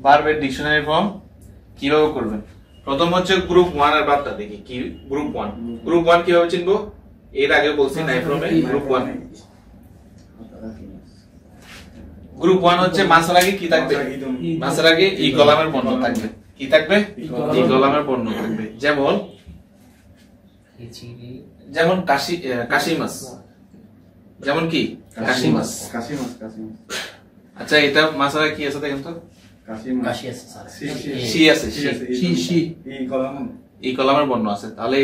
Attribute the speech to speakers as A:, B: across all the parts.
A: ভার্বের dictionary form কিভাবে করবেন? প্রথম হচ্ছে গ্রুপ 1 এর ভার্বটা দেখি কি গ্রুপ 1। গ্রুপ 1 কিভাবে চিনবো? এর আগে বলছি নাই ফর্মে গ্রুপ 1। গ্রুপ 1 হচ্ছে মাসের আগে কি থাকবে? মাসের আগে ই কলামের বর্ণ থাকবে। কি থাকবে? ই কলামের বর্ণ থাকবে। যেমন কাশিমাস, যেমন কি কাশিমাস। আচ্ছা, এটা মাসের আগে কি আছে দেখেন তো? সি আছে, ই কলামের বর্ণ আছে। তাহলে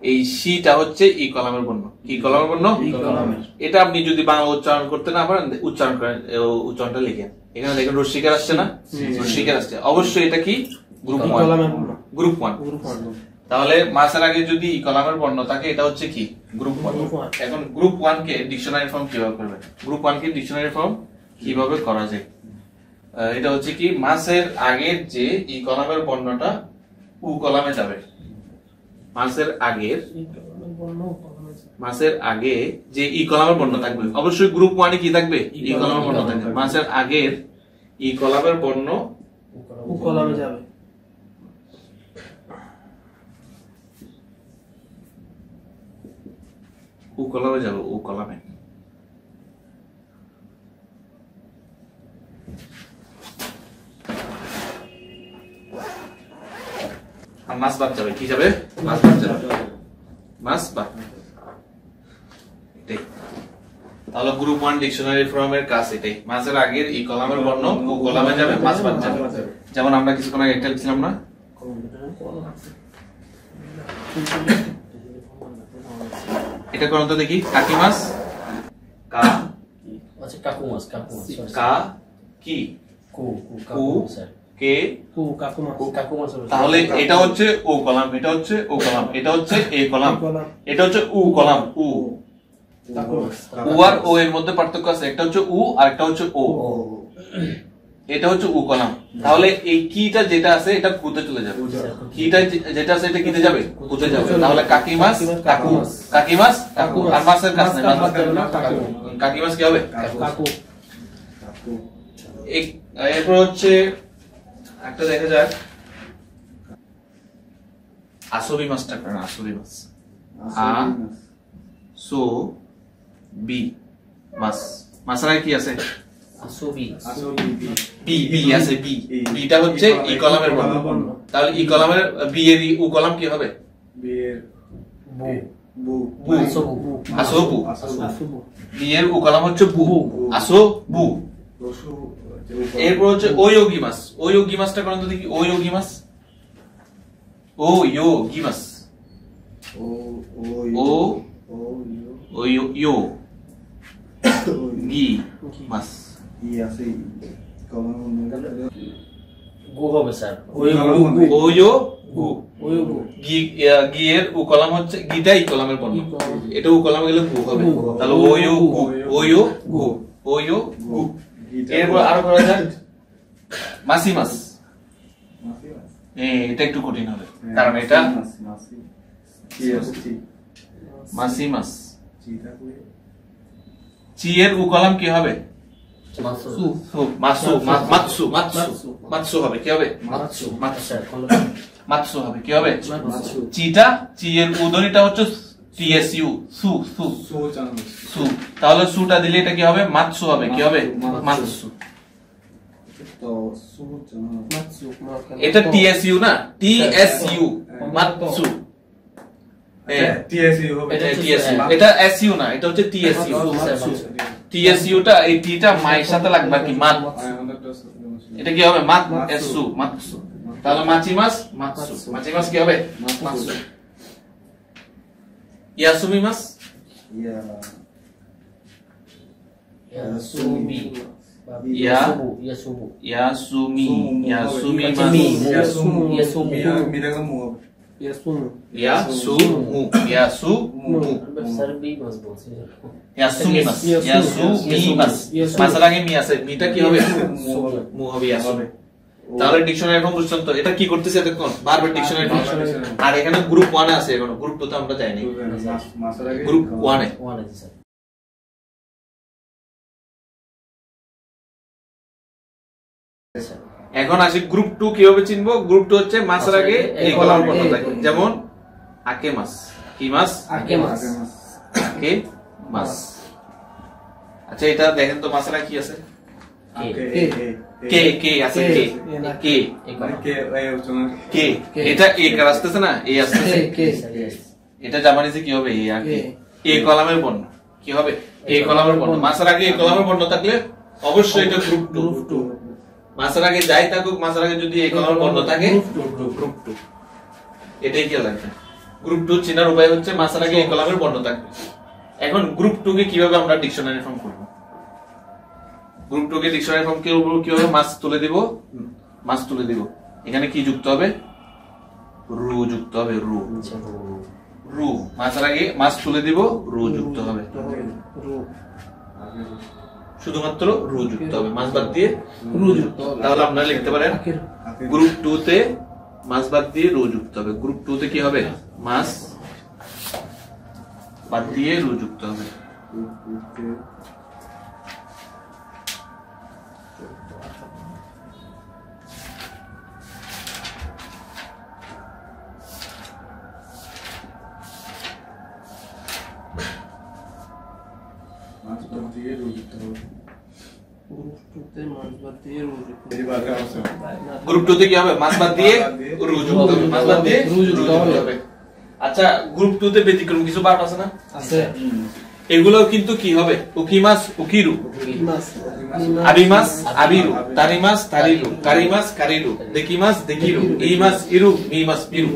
A: এই সিটা হচ্ছে ই কলামের বর্ণ। কি কলামের বর্ণ? এটা আপনি যদি বাংলা উচ্চারণ করতে না পারেন, উচ্চারণ করেন, উচ্চারণটা লিখেন। এখানে দেখেন রস্যিকার আসছে না? রস্যিকার আসছে। অবশ্যই এটা কি গ্রুপ 1। গ্রুপ 1। তাহলে মাসের আগে যদি ই কলামের বর্ণ থাকে, এটা হচ্ছে কি গ্রুপ 1। এখন গ্রুপ 1 কে ডিকশনারি ফর্ম কিভাবে করবেন? গ্রুপ 1 কে ডিকশনারি ফর্ম কিভাবে করা যায়? এটা হচ্ছে কি মাসের আগের যে ই কলামের বর্ণটা উ কলামে যাবে। মাসের আগে যে ই কলামের বর্ণ থাকবে, অবশ্যই গ্রুপ 1 এ কি থাকবে? ই কলামের বর্ণ থাকবে। মাসের আগের ই কলামের বর্ণ
B: উ কলামে যাবে।
A: উ কলামে যাবে, উ কলামে। আর মাস বাদ যাবে। কি যাবে? মাস বাদ যাবে। মাস বাদ। এটাই। তাহলে গ্রুপ 1 ডিকশনারি ফর্মের কাজ এটাই। মাসের আগের ই কলামের বর্ণ উ কলামে যাবে, মাস বাদ যাবে। যেমন আমরা কিছুক্ষণ আগে একটা লিখছিলাম না? এটা করুন তো দেখি। কাকিমাস, কা
C: আচ্ছা কাকুমাস,
A: কা কি
C: কু
A: কে
C: কাকুমাস।
A: তাহলে এটা হচ্ছে ও কলাম, এটা হচ্ছে ও কলাম, এটা হচ্ছে এ কলাম, এটা হচ্ছে উ কলাম। উ আর ও এর মধ্যে পার্থক্য আছে। একটা হচ্ছে উ আর একটা হচ্ছে ও। এটা হচ্ছে উ কলাম। তাহলে এই কিটা যেটা আছে এটা কুতে চলে যাবে। কিটা যেটা আছে এটা কিতে যাবে? কুতে যাবে। তাহলে কাকিমাস কাকু, কাকিমাস কাকু। আর মাসের কাজ নাই, কাকিমাস কি হবে? কাকু। এরপর হচ্ছে একটা দেখা যাক আসবি মাসটা করেন। আসবি মাস, আ সো বি মাস। মাসের কি আছে?
C: আসবি
A: বি, বি আছে। বি, বিটা হচ্ছে ই কলামের বর্ণ। তাহলে ই কলামের বি এর উ কলাম কি হবে?
B: বি এর
C: বু
A: আসবু। বি এর উ কলাম হচ্ছে বু, আসবু। এরপর হচ্ছে ওয়োগি মাস। ওয়োগি মাসটা করেন তো দেখি। ওয়োগি মাস, ও যোগি মাস, ও ইয়ো গি মাস।
C: গু হবে স্যার।
A: ওয়ো গু। গি এর উ কলাম হচ্ছে, গিটা ই কলামের বর্ণ। এটা উ কলামে গেলে গু হবে। তাহলে ওয়ো গু, ওয়ো গু, ওয়ো গু। এরপর আরো করা যাক মাসি মাস। এটা একটু কঠিন হবে, কারণ এটা মাসি মাস। চি এর উ কলাম কি হবে? মাতসু, মাতসু, মাতসু হবে। কি হবে? মাতসু, মাতসু হবে। কি হবে? চিটা, চি এর উদনিটা হচ্ছে টিএসইউ, সু, সু, সু। তাহলে সুটা দিলে এটা কি হবে? মাতসু হবে। কি হবে? মাতসু। এটা টিএসইউ না, টিএসইউ, মাতসু। এটা এসইউ না, এটা হচ্ছে টিএসইউ। টিএসইউটা এই টিটা মায়ের সাথে লাগবে কি? মাত। এটা কি হবে? মাত এসু, মাতসু। তাহলে মাচিমাস, মাতসু। মাচিমাস কি হবে? মাতসু। ইয়াসুমি মাস,
C: ইয়াসুমি,
A: ইয়াসুমি, ইয়াসুমি মাস, ইয়াসুমু, ইয়াসুমু, ইয়াসুমি মাস, ইয়াসুমি মাস। মাসের আগে মি আছে, মিটা কি হবে? মু হবে, ইয়াসুমি। তাহলে ডিকশনারি ফর্ম পর্যন্ত এটা কি করতেছে এতক্ষণ? বারবার ডিকশনারি ফর্ম। আর এখানে গ্রুপ 1 এ আছে, এখনো গ্রুপ 2 তে আমরা যাইনি। গ্রুপ 1 এ এখন আসি গ্রুপ 2 কিভাবে চিনবো। গ্রুপ 2 হচ্ছে মাছের আগে এই কলাম বর্ণ থাকবে, যেমন আকে মাছ। কি মাছ?
C: আকে মাছ।
A: আকে মাছ। আচ্ছা এটা দেখেন তো মাছের আগে কি আছে? কে কে আছে, কে কে কে, এটা এ কার আসতেছে না, এ আসতেছে। এটা জাপানিজে কি হবে? এ আগে এ কলামের বর্ণ কি হবে? এ কলামের বর্ণ। মাছের আগে এ কলামের বর্ণ থাকলে অবশ্যই এটা গ্রুপ 2। মাছের আগে যাই থাকুক, মাছের আগে যদি এই কলামের বর্ণ থাকে গ্রুপ 2। এটাই কি লাগবে। গ্রুপ 2 চেনার উপায় হচ্ছে মাছের আগে এই কলামের বর্ণ থাকবে। এখন গ্রুপ 2 কে কিভাবে আমরা ডিকশনারি ফর্ম করব? গ্রুপ 2 কে ডিকশনারি ফর্ম কিভাবে মাছ তুলে দিব? মাছ তুলে দিব, এখানে কি যুক্ত হবে? রু যুক্ত হবে। রু রু মাছের আগে মাছ তুলে দিব, রু যুক্ত হবে। শুধুমাত্র রু যুক্ত হবে, মাছ বাদ দিয়ে রু যুক্ত হবে। তাহলে আপনারা লিখতে পারেন গ্রুপ 2 তে মাছ বাদ দিয়ে রু যুক্ত হবে। গ্রুপ 2 তে কি হবে? মাছ বাদ দিয়ে রু যুক্ত হবে। গ্রুপ 2 তে কি হবে? মাছ বাদ দিয়ে রু যুক্ত হবে। মাছ বাদ দিয়ে রু যুক্ত হবে। আচ্ছা গ্রুপ 2 তে ব্যতিক্রম কিছু বার্ব আছে না? আছে। এগুলো কিন্তু কি হবে? উকি মাছ উকিরু, আবি মাছ আবিরু, তারি মাছ তারিরু, কারি মাছ কারিরু, দেখি মাছ দেখিরু, এই মাছ ইরু, মি মাছ পিরু।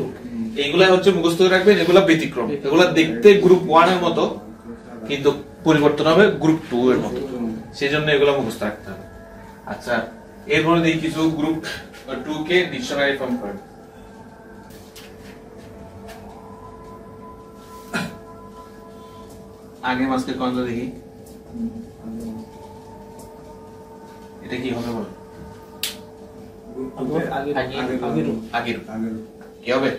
A: এগুলা হচ্ছে মুখস্থ করে রাখবেন। এগুলা ব্যতিক্রম। এগুলা দেখতে গ্রুপ 1 এর মতো কিন্তু পরিবর্তন হবে গ্রুপ 2 এর মতো, সেজন্য এগুলো মুখস্থ রাখতে হবে। আচ্ছা এরপরে দেখি কিছু গ্রুপ 2 কে ডিকশনারি ফর্ম করেন। আগে মাছকে কোনটা দেখি, এটা কি হবে বল? আগের কি হবে?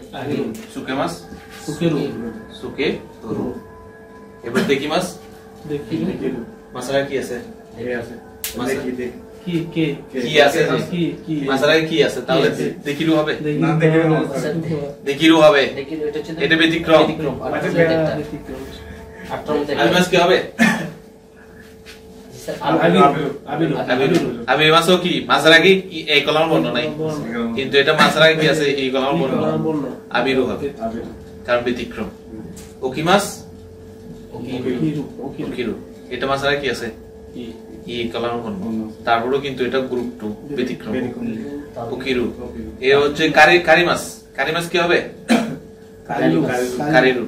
A: সুকে মাছ সুকে রু। এবার দেখি মাছ মাছরা কি আছে? কি আছে? মাছরা কি আছে? তাহলে দেখিরু হবে। দেখিরু হবে, এটা ব্যতিক্রম। আবি মাছ কি হবে? আবি মাছও কি মাছের আগে এই কলামের বর্ণ নাই, কিন্তু এটা মাছের আগে কি আছে? এই কলামের বর্ণ। আবিরু হবে, কারণ ব্যতিক্রম। ওকি মাছ ওকিরু, এটা মাছের আগে কি আছে? ই কলামের বর্ণ। তারপরেও কিন্তু এটা গ্রুপ 2 ব্যতিক্রম। ওকিরু এ হচ্ছে কারি মাছ। কারি মাছ কি হবে? কারিরু।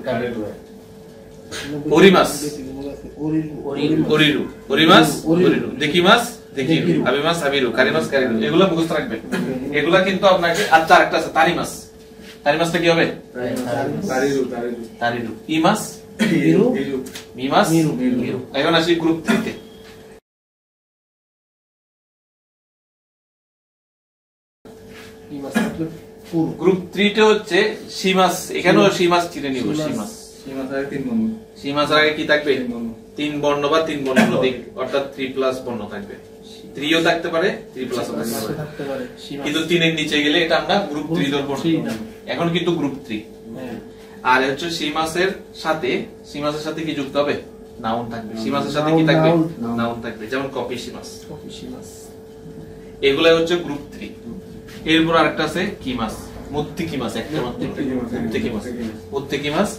A: ওরি মাছ ওরিরু, ওরি মাছ ওরিরু, দেখি মাছ দেখিরু, আবি মাছ আবিরু, কারি মাছ কারিরু। এগুলো মুখস্থ রাখবেন। এগুলা কিন্তু আপনাকে। আচ্ছা আরেকটা আছে তারি মাছ। তারি মাছটা কি হবে? তারিরু। ই মাছ মি মাছ মিরু। এখন আসি গ্রুপ 3 তে। গ্রুপ 3 তে হচ্ছে সি মাছ। এখানেও সি মাছ চিনে নিব। সি মাছ সি মাছের আগে কি থাকবে? 3 বর্ণ বা 3 বর্ণ প্রতীক, অর্থাৎ 3+ বর্ণ থাকবে। 3 ও থাকতে পারে, 3+ ও থাকতে পারে, কিন্তু 3 এর নিচে গেলে এটা আমরা গ্রুপ 3 ধরব। এখন কিন্তু গ্রুপ 3। আর হচ্ছে সি মাছের সাথে কি যুক্ত হবে? নাউন থাকবে। সি মাছের সাথে কি থাকবে? নাউন থাকবে, যেমন কপি সি মাছ। এগুলাই হচ্ছে গ্রুপ 3। এরপর আরেকটা আছে কি মাছ? মুত্তিকি মাছ। একটা মাত্র মুত্তিকি মাছ। মুত্তিকি মাছ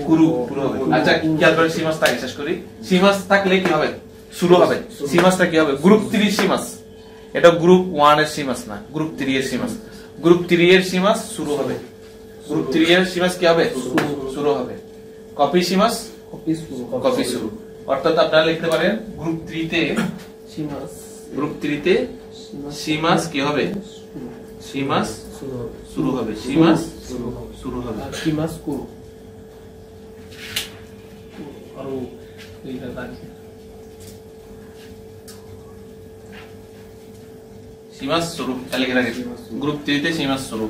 A: কুরু হবে। আচ্ছা খেয়াল করে সি মাছটা শেষ করি। সি মাছ থাকলে কি হবে? শুরু হবে। সি মাছটা কি হবে? গ্রুপ 3 সি মাছ। এটা গ্রুপ 1 এর সি মাছ না, গ্রুপ 3 এর সি মাছ। গ্রুপ 3 এর সি মাছ শুরু হবে। গ্রুপ 3 এর সি মাছ কি হবে? শুরু হবে। কপি সি মাছ কপি শুরু। অর্থাৎ আপনারা লিখতে পারেন গ্রুপ 3 তে সি মাছ। গ্রুপ 3 তে সি মাছ কি হবে? সি মাছ শুরু হবে। সি মাছ শুরু হবে।
B: সি মাছ কুরু। আর এইটা আছে
A: সি মাছ শুরু। তাহলে কি লাগে? গ্রুপ 3 তে সি মাছ শুরু।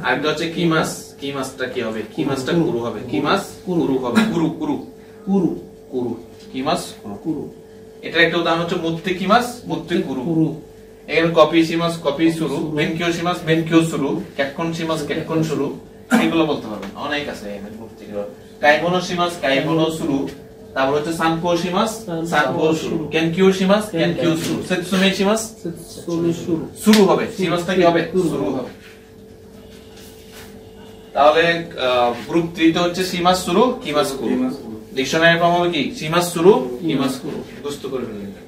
A: আরেকটা হচ্ছে কি মাছ। কি মাছটা কি হবে? কি মাছটা কুরু হবে। কি মাছ কুরু হবে। কুরু কুরু কুরু কুরু। কি মাছ কুরু। এটার একটা উদাহরণ হচ্ছে মুত্তে কিমাস মুত্তে কুরু।
B: কুরু।
A: এখানে কপি শিমাস কপি সুরু, বেনকিও শিমাস বেনকিও সুরু, কেটকন শিমাস কেটকন সুরু, এগুলো বলতে পারবেন। অনেক আছে এখানে মুক্তি কিমাস। কাইমোনো শিমাস কাইমোনো সুরু, তারপর হচ্ছে সানপো শিমাস সানপো সুরু, কেনকিও শিমাস কেনকিও সুরু, সেতসুমে শিমাস
B: সেতসুমে সুরু।
A: সুরু হবে, শিমাসটা কি হবে? সুরু হবে। তাহলে গ্রুপ 3 তে হচ্ছে শিমাস সুরু কিমাস কুরু। ডিকশনারি ফর্ম হবে কি? শিমাস সুরু কিমাস কুরু। মুখস্থ করে ফেলবেন।